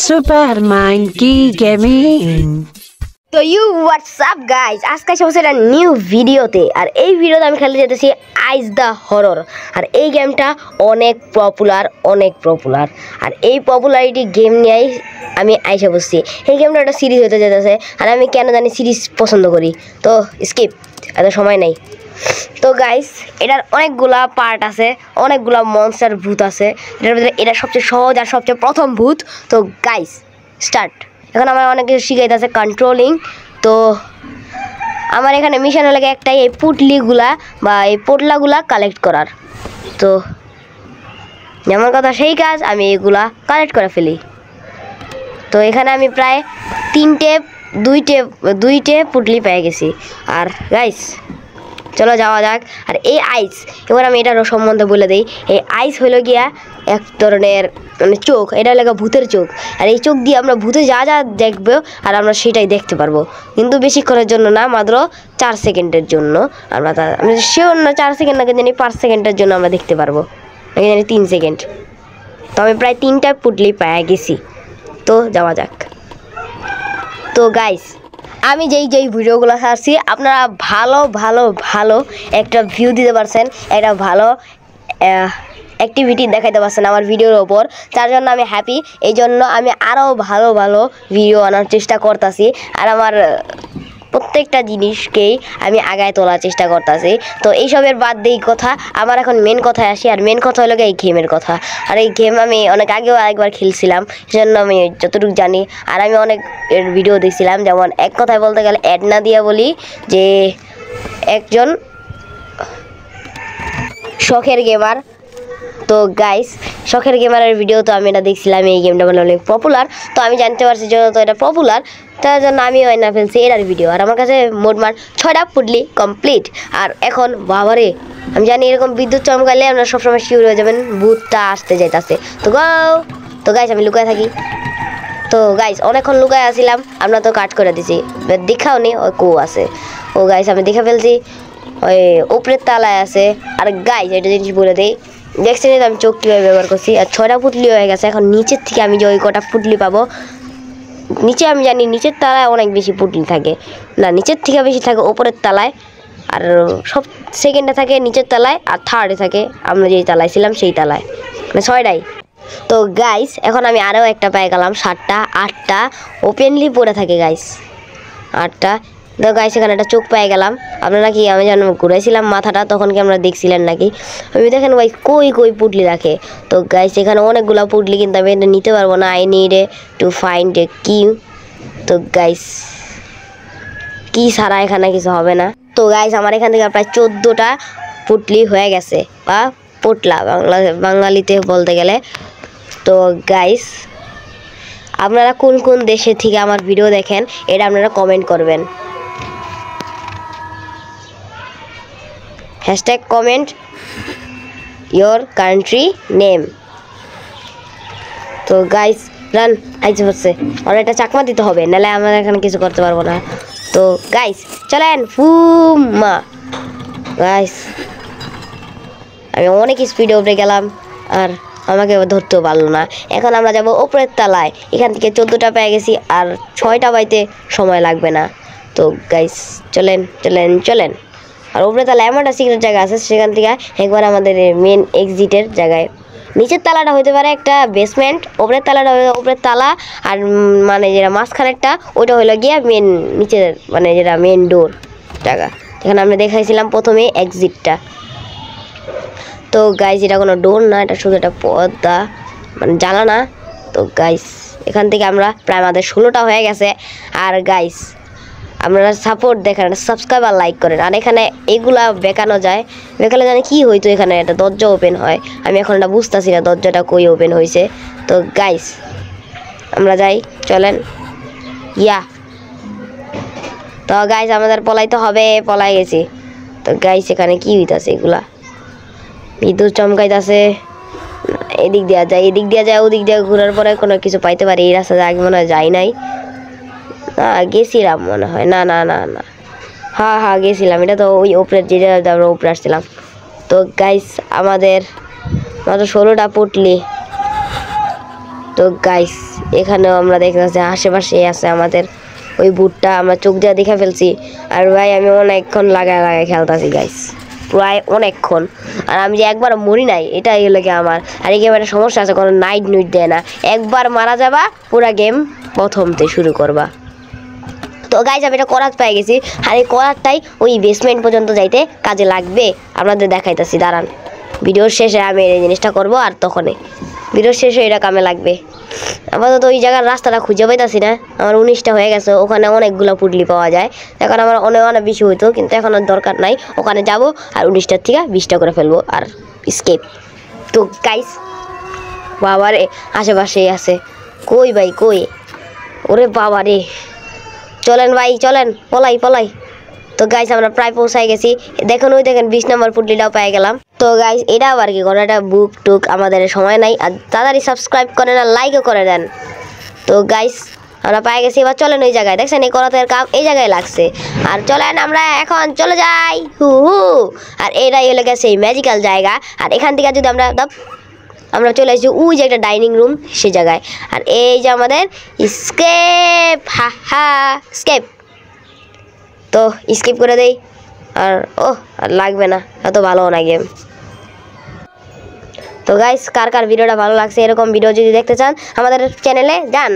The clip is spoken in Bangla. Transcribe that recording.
Super Monkey Gaming. তো হোয়াটসঅ্যাপ গাইজ, আজকে আসে একটা নিউ ভিডিওতে। আর এই ভিডিওতে আমি খেলতে যেতেছি আইস দ্য হরর। আর এই গেমটা অনেক পপুলার। আর এই পপুলারিটি গেম নিয়েই আমি আইসে বসছি। এই গেমটা একটা সিরিজ হতে যেতেছে। আর আমি কেন জানি সিরিজ পছন্দ করি, তো স্কিপ, এত সময় নেই। তো গাইস, এটার অনেকগুলা পার্ট আছে, অনেকগুলা মনস্টার ভূত আছে। এটার ভিতরে এটা সবচেয়ে সহজ আর সবচেয়ে প্রথম ভূত। তো গাইস স্টার্ট। এখন আমার অনেক কিছু শিখাইতেছে কন্ট্রোলিং। তো আমার এখানে মিশন লাগে একটাই, এই পুটলিগুলা বা এই পোটলাগুলা কালেক্ট করার। তো যেমন কথা সেই কাজ, আমি এগুলা কালেক্ট করে ফেলি। তো এখানে আমি প্রায় দুইটে পুটলি পেয়ে গেছি। আর গাইস চলো যাওয়া যাক। আর এই আইস, এবার আমি এটার সম্বন্ধে বলে দিই। এই আইস হইল গিয়া এক ধরনের মানে চোখ, এটা হলো ভূতের চোখ। আর এই চোখ দিয়ে আমরা ভূতে যা যা দেখবো আর আমরা সেটাই দেখতে পারবো, কিন্তু বেশিক্ষণের জন্য না, মাত্র 4 সেকেন্ডের জন্য। আমরা শিওর না 4 সেকেন্ড নাকি জানি 5 সেকেন্ডের জন্য আমরা দেখতে পারবো, নাকি জানি 3 সেকেন্ড। তো আমি প্রায় 3টা পুটলি পেয়ে গেছি। তো যাওয়া যাক। তো গাইস, আমি যেই ভিডিওগুলো ছাড়ছি আপনারা ভালো একটা ভিউ দিতে পারছেন, একটা ভালো অ্যাক্টিভিটি দেখাইতে পারছেন আমার ভিডিওর ওপর। তার জন্য আমি হ্যাপি। এই জন্য আমি আরও ভালো ভিডিও আনার চেষ্টা করতেছি। আর আমার প্রত্যেকটা জিনিসকেই আমি আগায় তোলার চেষ্টা করতেছি। তো এইসবের বাদ দিয়ে কথা, আমার এখন মেন কথায় আসি। আর মেন কথা হলো এই গেমের কথা। আর এই গেম আমি অনেক আগেও আরেকবার খেলছিলাম, সেজন্য আমি যতটুকু জানি। আর আমি অনেক ভিডিও দেখছিলাম, যেমন এক কথায় বলতে গেলে অ্যাড না দিয়া বলি যে একজন শখের গেমার। তো গাইস, শখের গেমারের ভিডিও তো আমি এটা দেখছিলাম। এই গেমটা মানে অনেক পপুলার। তো আমি জানতে পারছি যেহেতু এটা পপুলার, তার জন্য আমিও না ফেলছি এটার ভিডিও। আর আমার কাছে মোটমাট 6টা পুটলি কমপ্লিট। আর এখন বাবারে, আমি জানি এরকম বিদ্যুৎ চমকালে আপনারা সবসময় শিওর হয়ে যাবেন ভূতটা আসতে যাইতেছে। তো গাইস আমি লুকায় থাকি। তো গাইস অনেকক্ষণ লুকায় আসছিলাম, আমরা তো কাট করে দিছি, দেখাও নি ওই কো আছে। ও গাইস আমি দেখে ফেলছি, ওই উপরের তালায় আছে। আর গাইস একটা জিনিস বলে দিই, দেখছেন আমি চোখ কীভাবে ব্যবহার করছি। আর 6টা পুটলি হয়ে গেছে। এখন নিচের থেকে আমি যে ওই কটা পুটলি পাবো, নিচে আমি জানি নিচের তালায় অনেক বেশি পুটলি থাকে না, নিচের থেকে বেশি থাকে ওপরের তালায়। আর সব সেকেন্ডে থাকে নিচের তালায়, আর থার্ডে থাকে আমরা যেই তালায় ছিলাম সেই তালায়, মানে 6টাই। তো গাইস এখন আমি আরও একটা পেয়ে গেলাম, 7টা 8টা ওপেনলি পড়ে থাকে গাইস, 8টা। তো গাইস এখানে একটা চোখ পেয়ে গেলাম। আপনারা কি, আমি যেন ঘুরাইছিলাম মাথাটা, তখন কি আমরা দেখছিলেন নাকি? আমি দেখেন ভাই কই পুটলি রাখে। তো গাইস এখানে অনেকগুলো পুটলি, কিন্তু আমি এটা নিতে পারবো না। I need to find a কি। তো গাইস কি ছাড়া এখানে কিছু হবে না। তো গাইস আমার এখান থেকে প্রায় 14টা পুটলি হয়ে গেছে, বা পোটলা বাঙালিতে বলতে গেলে। তো গাইস আপনারা কোন দেশে থেকে আমার ভিডিও দেখেন এটা আপনারা কমেন্ট করবেন। #comment your country name। তো গাইস রান আইছে হচ্ছে, আর এটা চাকমা দিতে হবে, নাহলে আমরা এখানে কিছু করতে পারবো না। তো গাইস চলেন ফুমা। গাইস আমি অনেক স্পিডে উপরে গেলাম, আর আমাকে ধরতেও পারলো না। এখন আমরা যাব উপরের তালায়। এখান থেকে 14টা পেয়ে গেছি, আর 6টা পাইতে সময় লাগবে না। তো গাইস চলেন। আর উপরের তালায় এমন একটা সিক্রেট জায়গা আছে, সেখান থেকে একবার আমাদের মেন এক্সিটের জায়গায়। নিচের তালাটা হইতে পারে একটা বেসমেন্ট, উপরের তালাটা উপরের তালা, আর মানে যেটা মাঝখানেরটা ওইটা হলো গিয়া মেন নিচের, মানে যেটা মেন ডোর জায়গা। এখানে আমরা দেখাইছিলাম প্রথমে এক্সিটটা। তো গাইস এটা কোনো ডোর না, এটা শুধু একটা পর্দা, মানে জানালা। তো গাইস এখান থেকে আমরা প্রায় আমাদের 16টা হয়ে গেছে। আর গাইস আপনারা সাপোর্ট দেখেন, সাবস্ক্রাইব আর লাইক করেন। আর এখানে এগুলা বেকানো যায়, বেকালে জানে কি হইতো, এখানে একটা দরজা ওপেন হয়। আমি এখন এটা বুঝতেছি না দরজাটা কই ওপেন হয়েছে। তো গাইস আমরা যাই, চলেন তো গাইস আমাদের পলাইতে হবে, পলাই গেছি। তো গাইস এখানে কি হইতাছে, এগুলা বিদ্যুৎ চমকাইতেছে। এদিক দেওয়া যায় ওদিক দিয়ে ঘোরার পরে কোনো কিছু পাইতে পারি। এই রাস্তা আগে মনে হয় যাই নাই, গেছিলাম মনে হয়, না হ্যাঁ গেছিলাম। এটা তো ওই উপরের যেটা আমরা উপরে আসছিলাম। তো গাইস আমাদের মাত্র 16টা পুটলি। তো গাইস এখানেও আমরা দেখতেছি আশেপাশে আছে আমাদের ওই বুটটা, আমরা চোখ দিয়ে দেখে ফেলছি। আর ভাই আমি অনেকক্ষণ লাগায় খেলতেছি গাইস, প্রায় অনেকক্ষণ। আর আমি যে একবার মরি নাই এটাই হলো কি আমার। আর এই গেমের একটা সমস্যা আছে, কোনো নাইট নুইট দেয় না, একবার মারা যাবা পুরা গেম প্রথমতে শুরু করবা। তো গাইস আমি এটা করাত পেয়ে গেছি, আর এই করাতটাই ওই বেসমেন্ট পর্যন্ত যাইতে কাজে লাগবে। আপনাদের দেখাইতেছি, দাঁড়ান, ভিডিওর শেষে আমি এই জিনিসটা করব, আর তখনই ভিডিওর শেষে এটা কামে লাগবে। আপাতত ওই জায়গার রাস্তাটা খুঁজে পাইতাছি না, আমার 19টা হয়ে গেছে, ওখানে অনেকগুলো পুটলি পাওয়া যায়। এখন আমার অনেক বেশি হইতো, কিন্তু এখন আর দরকার নাই, ওখানে যাব আর 19টার থেকে 20টা করে ফেলবো আর স্কেপ। তো গাইস বাবারে আশেপাশেই আছে, কই ভাই কই, ওরে বাবারে, চলেন ভাই চলেন, পলাই। তো গাইস আমরা প্রায় পৌঁছায় গেছি, দেখুন ওই দেখেন 20 নম্বর পুটলিটাও পেয়ে গেলাম। তো গাইস এটা আবার কি করে, এটা বুক টুক আমাদের সময় নাই, আর তাড়াতাড়ি সাবস্ক্রাইব করেন আর লাইকও করে দেন। তো গাইস আমরা পেয়ে গেছি, এবার চলেন ওই জায়গায়, দেখছেন এই করাতের কাম এই জায়গায় লাগছে। আর চলেন আমরা এখন চলে যাই, হু। আর এটাই হলে গেছে এই ম্যাজিক্যাল জায়গা। আর এখান থেকে যদি আমরা চলে আসছি ওই যে একটা ডাইনিং রুম, সে জায়গায়। আর এই যে আমাদের স্কেপ, হা স্কেপ। তো স্কিপ করে দেই, আর আর লাগবে না, এত ভালো না গেম। তো গাইস কার ভিডিওটা ভালো লাগছে, এরকম ভিডিও যদি দেখতে চান আমাদের চ্যানেলে যান।